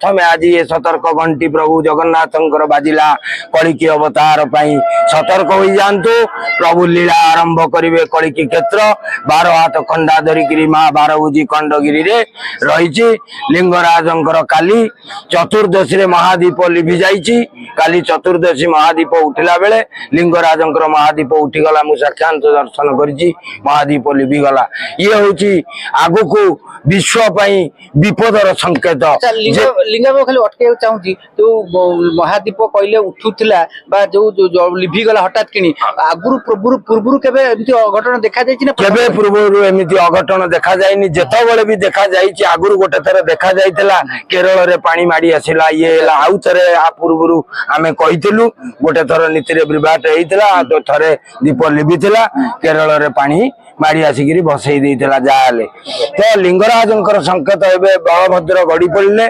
प्रथमे आज ये सतर्क घंटी प्रभु जगन्नाथंकर बाजिला कलिकी अवतार पाई सतर्क हो जातु। प्रभु लीला आरंभ करेंगे कलिकी क्षेत्र 12 हाथ खंडा धरिकी माँ 12 भुजी खंडगिरी रे रही। लिंगराजंकर काली चतुर्दशी रे महादीप लिभि जाइछि। काली चतुर्दशी महादीप उठिला बेले लिंगराजंकर महादीप उठीगला। मु साक्षात दर्शन करिछि महादीप लिभिगला। ये होछि आगुकू विश्व पाई विपदर संकेत। लिंग खाली अटके चाहूँ जो महादीप कहले उठुला जो लिभिगला हठात कि आगुरी पूर्व केबे एमती अघटन देखा जाइछि ना? केबे पूर्व एमती अघटन देखा जाइनि। जेतबेले भी देखा जाइछि आगुरी गोटे थर देखा जाइतला केरल रे पानी माडी आसिला। ये आउ थरे आ पूर्व आमे कहितलु गोटे थर नीति रे विवाद हेइतला। तो थरे दीप लिभितला केरल रे पानी माड़ी आसिकी बसई देइतला जाले। तो लिंगराजंकर संकेत एबे बलभद्र गड़ी पड़िले।